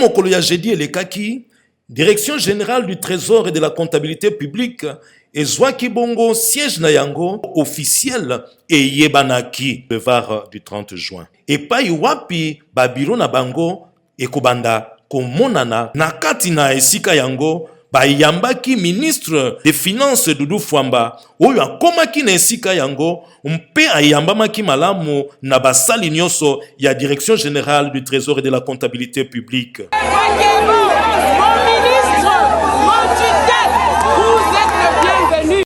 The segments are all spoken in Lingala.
mokolo ya jeudi elekaki, Direction générale du Trésor et de la comptabilité publique ezwaki bongo siège na yango officiel et yebanaki le var du 30 juin. Et pai wapi babiro na bango ekobanda komonana na kati na esika yango bayambaki ministre des Finances Doudou Fwamba oyo akomaki na esika yango mpe ayambamaki malamu na basali nyonso ya Direction générale du Trésor et de la comptabilité publique.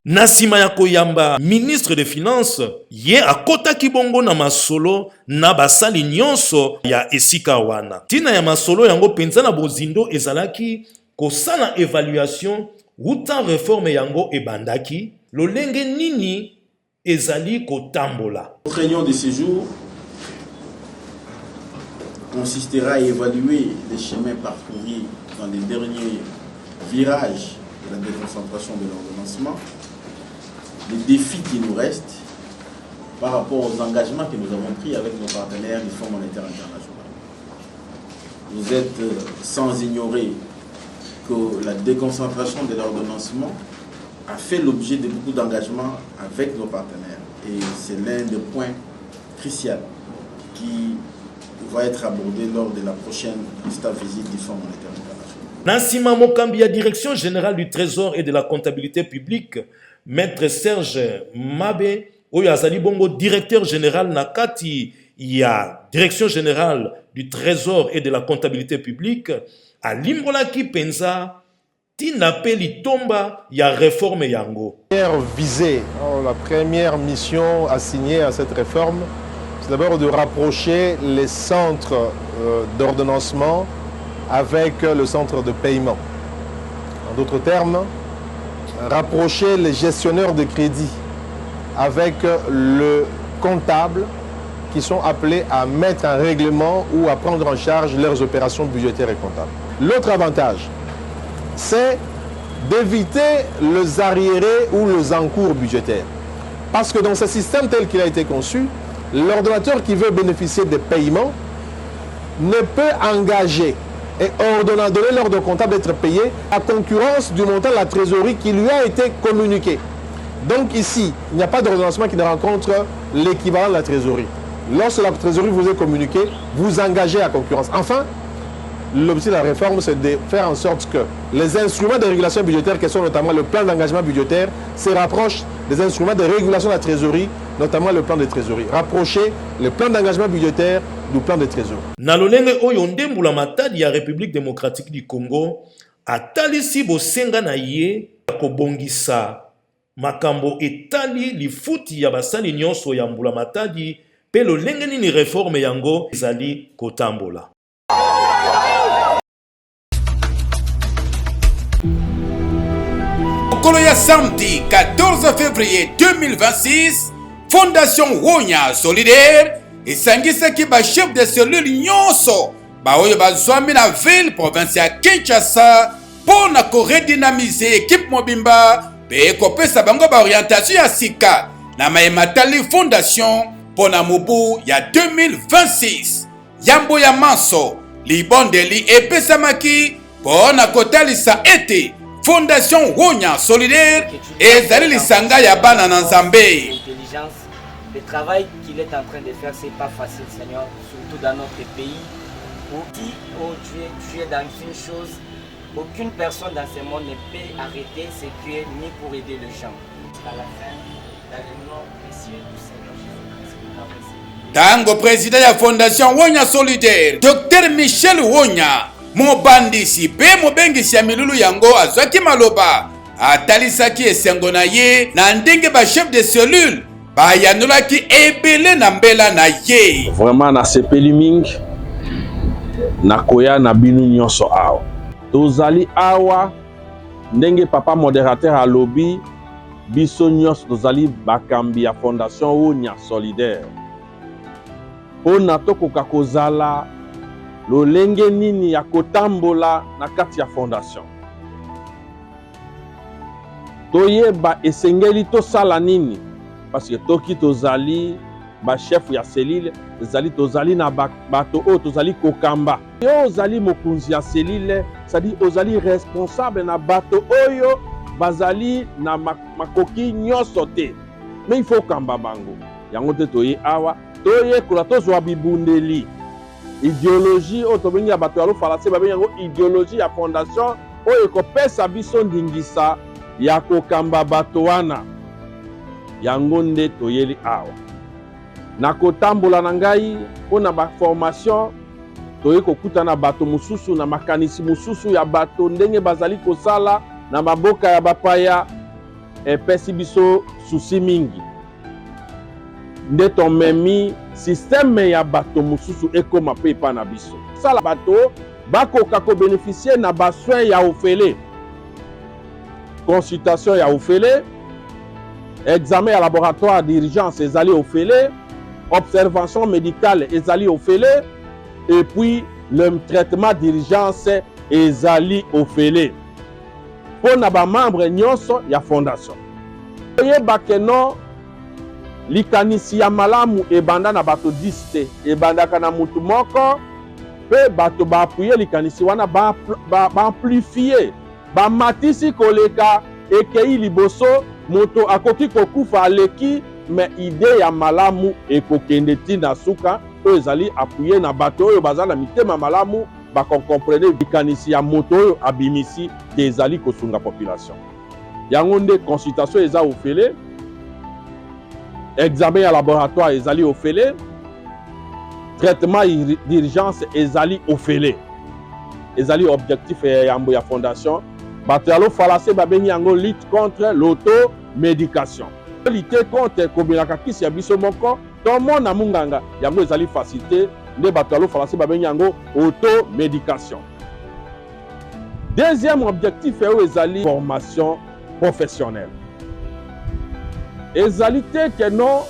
Nasima ya koyamba ministre des Finances ye akotaki bongo na masolo na basali nyonso ya esika wana. Tina ya masolo yango penza na bozindo ezalaki kosala évaluation uta réforme yango ebandaki lolenge nini ezali kotambola. Notre réunion de ce jour consistera à évaluer les chemins parcourus dans les derniers virages de la déconcentration de l'ordonnancement, les défis qui nous restent par rapport aux engagements que nous avons pris avec nos partenaires du Fonds monétaire international. Vous êtes sans ignorer que la déconcentration de l'ordonnancement a fait l'objet de beaucoup d'engagements avec nos partenaires. Et c'est l'un des points cruciaux qui va être abordé lors de la prochaine staff visite du Fonds monétaire international. Nansima Mokambi, Direction générale du Trésor et de la comptabilité publique, Maître Serge Mabe, oyo azali bongo directeur général nakati ya Direction générale du Trésor et de la comptabilité publique, a limbolaki penza tina pe litomba ya réforme yango. La première mission assignée à cette réforme, c'est d'abord de rapprocher les centres d'ordonnancement avec le centre de paiement. En d'autres termes, rapprocher les gestionnaires de crédit avec le comptable qui sont appelés à mettre en règlement ou à prendre en charge leurs opérations budgétaires et comptables. L'autre avantage, c'est d'éviter les arriérés ou les encours budgétaires. Parce que dans ce système tel qu'il a été conçu, l'ordonnateur qui veut bénéficier des paiements ne peut engager et donner l'ordre au comptable d'être payé à concurrence du montant de la trésorerie qui lui a été communiqué. Donc ici, il n'y a pas d'ordonnancement qui ne rencontre l'équivalent de la trésorerie. Lorsque la trésorerie vous est communiquée, vous engagez à concurrence. Enfin, l'objectif de la réforme, c'est de faire en sorte que les instruments de régulation budgétaire, qui sont notamment le plan d'engagement budgétaire, se rapprochent des instruments de régulation de la trésorerie, notamment le plan de trésorerie. Rapprocher le plan d'engagement budgétaire du plan de trésorerie. Nalolenge oyo ndembula matadi ya République démocratique du Congo, atalisi bosenga na ye kobongisa makambo etali lifuti ya basali nyonso ya mbula matadi pe lolenge nini réforme yango ezali kotambola. Mokolo ya samedi 14 février 2026, Fondation Wonya Solidaire esangisaki ba chef de cellule nyonso baoyo bazwami na ville province ya Kinshasa pona ko redynamiser équipe mobimba pe kopesa bango ba orientation ya sika na Mayematali Fondation pona mobu ya 2026. Yambo ya manso libondeli epesamaki pona kotalisa ete Fondation Wonya Solidaire ezali lisanga ya bana na Nzambe. Le travail qu'il est en train de faire, c'est pas facile, Seigneur, surtout dans notre pays, où tu es dans une chose, aucune personne dans ce monde ne peut arrêter ce qui est ni pour aider les gens. À la fin, dans le nom précieux du Seigneur Jésus-Christ. Tango président de la Fondation Wonya Solidaire, Dr Michel Wonya, mobandisi pe mobengisi ya milulu yango azwaki maloba atalisaki esengo na ye na ndenge ba chef de cellule bayanolaki ebele na mbela na ye. Vraiment na sepeli mingi na koya na binu nyonso awa tozali awa ndenge papa modérateur alobi biso nyonso tozali bakambi ya Fondation Wonya Solidaire pona tokoka kozala lolenge nini ya kotambola na kati ya fondation. Toyeba esengeli tosala nini parce que toki tozali chef ya selile ezali tozali na bato oyo tozali kokamba yo ozali mokonzi ya selile c'est-à-dire ozali responsable na bato oyo bazali na makoki nyonso te mais il faut kamba bango yango te toye awa toyekola tozwa bibundeli idéologie oyo tobengi ya bato ya lofalase babengi yango idéologie ya fondation oyo ekopesa biso ndingisa ya kokamba bato wana yango nde toyeli awa na kotambola na ngai mpona baformation toye kokutana bato mosusu na makanisi mosusu ya bato ndenge bazali kosala na maboka ya bapaya epesi biso susi mingi nde tomemi systeme ya bato mosusu ekoma mpe epa na biso sala bato bakoka kobénéficie na basoin ya ofele consultation ya ofele examen ya laboratoire d'urgence ezali ofele observation médicale ezali ofele et puis le traitement d'urgence ezali ofele mpona bamembre nyonso ya fondation oyeba keno likanisi ya malamu ebanda na bato 10 te ebandaka na mutu moko mpe bato baapuye likanisi wana baamplifie bamatisi koleka ekei liboso moto akoki kokufa aleki me ide ya malamu ekokende ntina suka oyo ezali apuye na bato oyo baza na mitema malamu bakonkomprene likanisi ya moto oyo abimisi te ezali kosunga population yango nde consultation eza ofele examen ya laboratoire ezali ofele traitement d'urgence ezali ofele ezali objectif ya yambo ya fondation bato ya lofalase babengi yango lutte contre l'automédication lutte contre komelaka kisi ya biso moko tomona munganga yango ezali facilité nde bato ya lofalase babengi yango automédication. Deuxième objectif oyo ezali formation professionnelle ezali te keno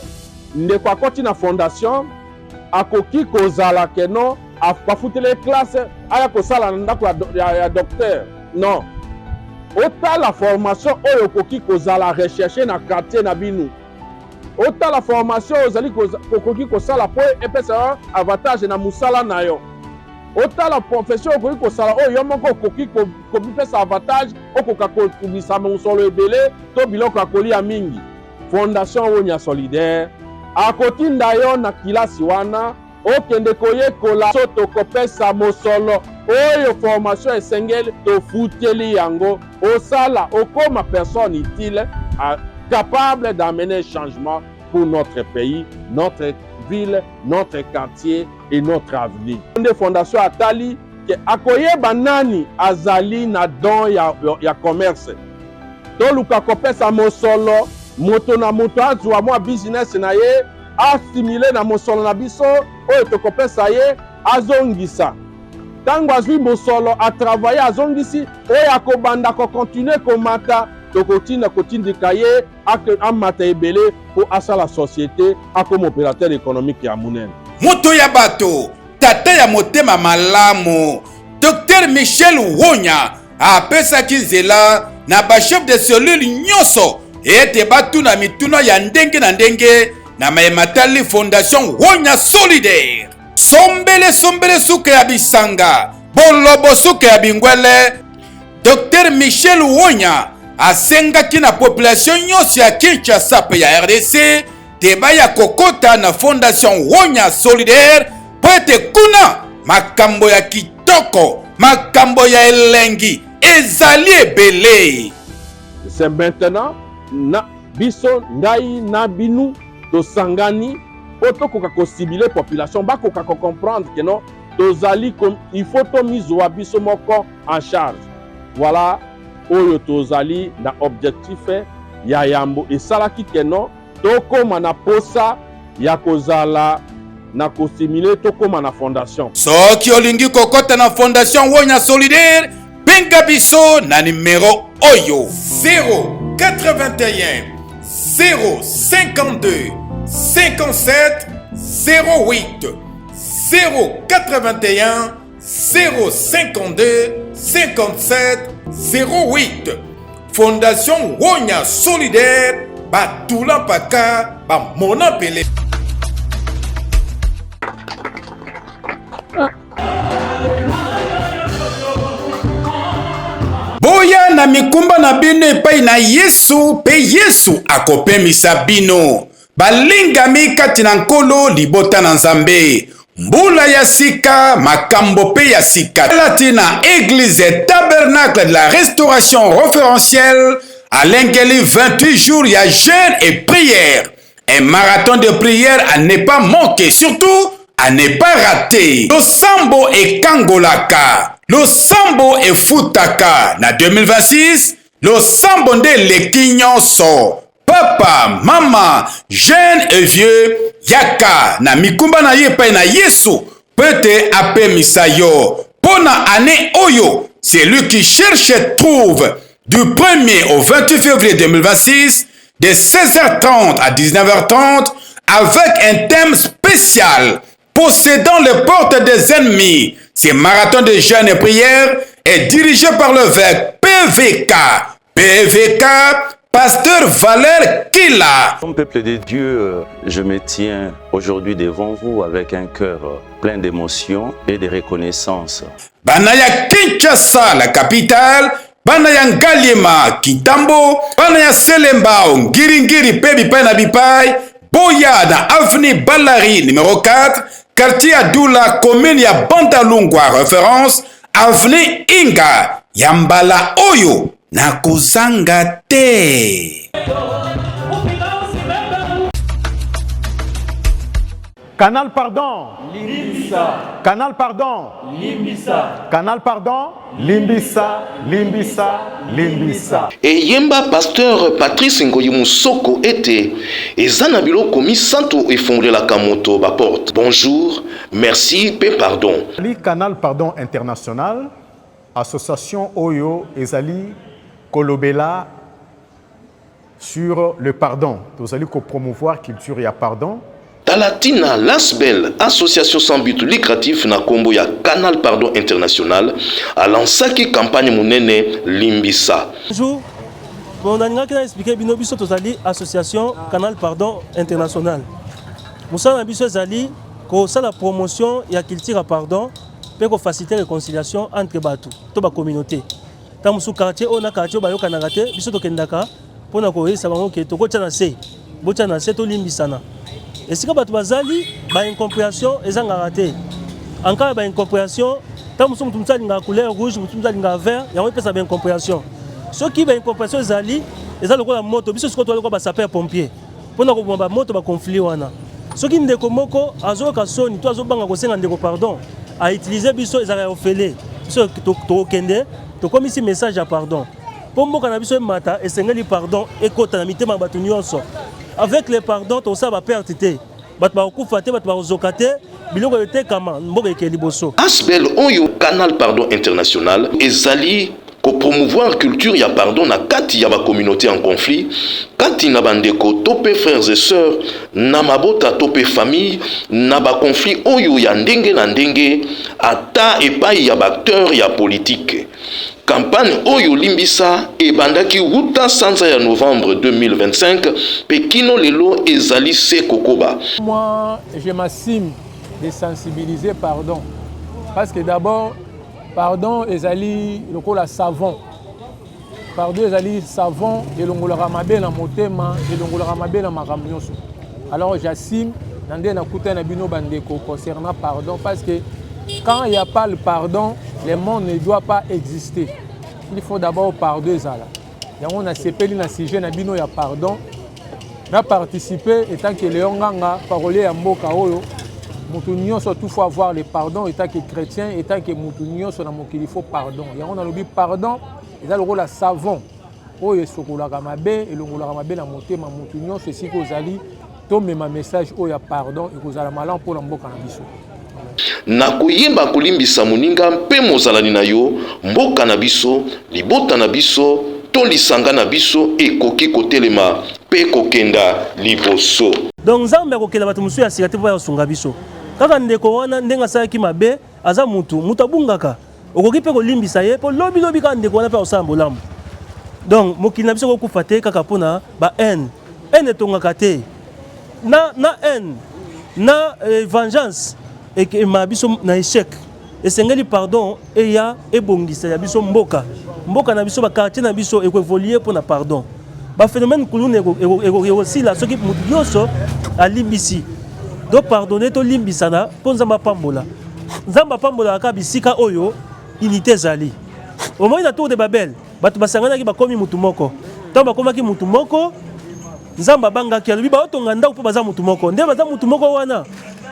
ndeko akoti na fondation akoki kozala keno afutele classe aya kosala na ndako ya docteur non otala formation oyo okoki kozala recherche na quartier na bino otala formation oyo ozali okoki kosala po epesa avantage na musala na yo otala profession okoki kosala oyo yo moko okoki kopesa avantage okoka kobisa mosolo ebele to biloko ya kolia mingi. Fondation Wonya Solidaire akotinda yo na kilasi wana okende koyekola so tokopesa mosolo oyo formation esengeli tofuteli yango osala okoma personne utile capable d'amener changement pour notre pays, notre ville, notre quartier et notre avenir. Nde fondation atali ke akoyeba nani azali na don ya commerce toluka kopesa mosolo moto na moto azwa mwa business na ye astimile na mosolo na biso oyo tokopesa ye azongisa tango azwi mosolo atravaye azongisi oyo akobanda kokontinue komata tokotinda kotindika ye amata ebele po asala société akoma opérateur économique ya munene moto ya bato tata ya motema malamu Dr Michel Wonya apesaki nzela na bachef de cellule nyonso ete batuna mituna ya ndenge na ndenge na mayematali Fondation Wonya Solidaire. Sombele suke ya bisanga bolobo suke ya bingwele Dr Michel Wonya asengaki na population nyonso ya Kinshasa pe ya RDC teba ya kokota na Fondation Wonya Solidaire po ete kuna makambo ya kitoko makambo ya elengi ezali ebele. C'est maintenant na biso ngai na binu tosangani po tokoka kosibile population bakoka comprendre que non tozali comme il faut to mise wa biso moko en charge. Voilà oyo tozali na objectif ya yambo esalaki que non tokoma na posa ya kozala na kosimile tokoma na fondation. Soki olingi kokota na Fondation Wonya Solidaire benga biso na numero oyo 081 052 57 08 081 052 57 08. Fondation Wonya Solidaire batula paka ba mona pele. boya na mikumba na bino epai na Yesu pe Yesu akopemisa bino balingami kati na nkolo libota na Nzambe mbula ya sika makambo pe ya sika latina église tabernacle de la restauration référentielle à l'engeli 28 jours ya jeûne et prière, un marathon de prière à ne pas manquer, surtout à ne pas rater. Le sambo et kangolaka, le sambo et futaka na 2026, le sambo de lekinyonso. Papa, maman, jeune et vieux, yaka na mikumba na ye pa na Yesu, peut-être ape misayo. Pona année oyo, c'est lui qui cherche et trouve du 1er au 28 février 2026, de 16h30 à 19h30, avec un thème spécial, possédant les portes des ennemis. Ce marathon de jeûne et prière est dirigé par l'évêque PVK. PVK, Pasteur Valère Kila. Comme peuple de Dieu, je me tiens aujourd'hui devant vous avec un cœur plein d'émotion et de reconnaissance. Banaya Kinshasa, la capitale, Banaya Ngaliema, Kitambo, Banaya Selembao, Ngiringiri, Pebi Pena Bipai, Boya, na Avenue Balari, numéro 4, quartier Adoula, commune ya Bandalungwa, référence, Avenue Inga, Yambala Oyo, Nakuzanga te. Canal pardon. Limbisa. Canal pardon. Limbisa. Canal pardon. Limbisa. Limbisa. Limbisa. Et Yemba pasteur Patrice Ngoyi Soko était et Zanabilo commis santo effondré la kamoto ba porte. Bonjour, merci, paix pardon. Canal pardon international, association Oyo Ezali Kolobela sur le pardon. Nous allons promouvoir culture et pardon. Talatina Lasbel, association sans but lucratif na Kombo ya Canal Pardon International, a lancé qui campagne monene Limbisa. Bonjour, on a expliqué que nous sommes association Canal Pardon International. Nous sommes la promotion et la culture pardon pour faciliter la réconciliation entre les communautés. Dans le quartier, on a quartier bayo kanagate, biso to kendaka pour na ko yesa bango ke to ko tana se, bo tana se to limbisana. Et si bato bazali ba incompréhension ezanga raté. En cas ba incompréhension, tant musu mutu mutali nga couleur rouge, mutu mutali nga vert, yango pesa ba incompréhension. Ce qui ba incompréhension ezali, ezali ko la moto, biso ko to ko ba sapeur pompier. Pour na ko ba moto ba conflit wana. Ce qui ndeko moko azoka soni, to azobanga ko senga ndeko pardon, a utiliser biso ezali ofele. Biso to kende to comme ici message à pardon. Pour moi quand biso mata et sengeli pardon et kota na mitema batu nyonso. Avec les pardons to ça va perdre té. Bat ba okufa té bat ba ozokate biloko ete kama mboka ke liboso. Asbel Oyo Canal Pardon International ezali ko promouvoir culture ya pardon na kati ya ba communauté en conflit, kati na bandeko topé frères et sœurs, na mabota topé famille, na ba conflit oyo ya ndenge na ndenge ata epai ya acteur ya politique. Campagne Oyo Limbisa et bandaki wuta sanza ya novembre 2025 Pekino Lelo ezali se kokoba. Moi, je m'assume de sensibiliser pardon. Parce que d'abord, pardon ezali lokola savon. Pardon ezali savon et longolaka mabe na motema et longolaka mabe na makambo nyonso. Alors j'assume nande na kuta na bino bandeko concernant pardon parce que quand il n'y a pas le pardon, le monde ne doit pas exister. Il faut d'abord pardon ezala. Yango na sepeli na sujet na bino ya pardon. Na participer étant que Léon Nganga parolier ya mboka oyo mutu nyonso tout faut avoir le pardon étant que chrétien étant que mutu nyonso na mokili faut pardon. Yango na lobi pardon eza lokola savon oyo esokolaka mabe elongolaka mabe na motema mutu nyonso esika ozali to mema message oyo ya pardon ekozala malamu mpona mboka na biso. Na koyemba kolimbisa moninga mpe mozalani na yo mboka na biso libota na biso to lisanga na biso ekoki kotelema mpe kokenda liboso. Donc Nzambe akokela bato musu ya sika te po ya sunga biso. Kaka ndeko wana ndenga salaki mabe aza mutu abungaka okoki mpe kolimbisa ye po lobi kaka ndeko wana mpe osala bolamu. Donc mokili na biso kokufa te kaka mpona ba haine etongaka te na haine na vengeance et ma biso na échec esengeli pardon eya ebongisa ya biso mboka mboka na biso ba quartier na biso évoluer pour na pardon. Ba phénomène kulune aussi là ce qui mutu nyonso alimbisi. Do pardonner to limbisana pour nzamba pambola. Nzamba pambola ka bisika oyo unité zali. Au moins na tour de Babel, batu basangana ki bakomi mutu moko. Tant bakomaki mutu moko, nzamba banga ki alobi ba otonga ndako po baza mutu moko. Nde baza mutu moko wana.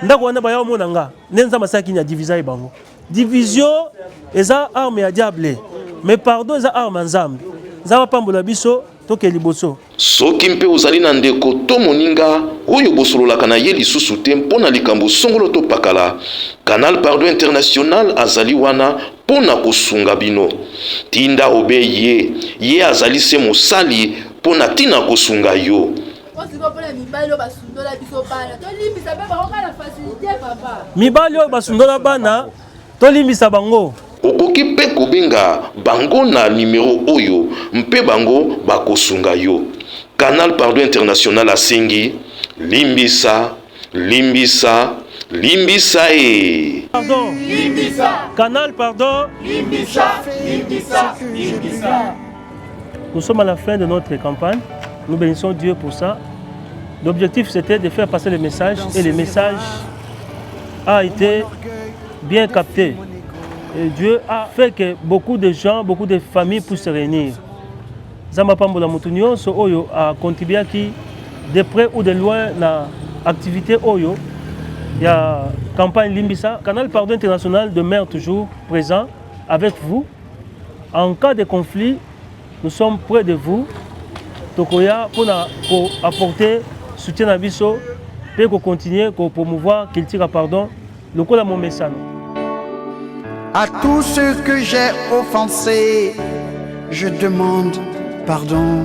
Ndako wana ba yawo monanga. Nde nzamba saki nya division bango. Division eza arme ya diable. Mais pardon eza arme nzambe. Nzamba pambola biso toke liboso. Soki mpe ozali na ndeko to moninga oyo bosololaka na ye lisusu te mpona likambo songolo to pakala, Canal Pardon International azali wana mpona kosunga bino. Tinda obe ye azali se mosali mpona tina kosunga yo. Mibali oyo basundola bana tolimbisa bango. Okoki mpe kobenga bango na numero oyo mpe bango bakosunga yo. Canal Pardon International asengi limbisa limbisa limbisa e. Pardon. Limbisa. Canal Pardon. Limbisa limbisa limbisa. Nous sommes à la fin de notre campagne. Nous bénissons Dieu pour ça. L'objectif c'était de faire passer le message et le message a été bien capté. Et Dieu a fait que beaucoup de gens, beaucoup de familles puissent se réunir. Zamba Pambola Moutounion, ce Oyo a contribué à qui, de près ou de loin, la activité Oyo. Il y a campagne Limbisa, Canal Pardon International demeure toujours présent avec vous. En cas de conflit, nous sommes près de vous. Tokoya pour apporter soutien à Bisso, pour continuer, pour promouvoir qu'il tire à pardon. Le coup de mon message. À tous ceux que j'ai offensés, je demande pardon.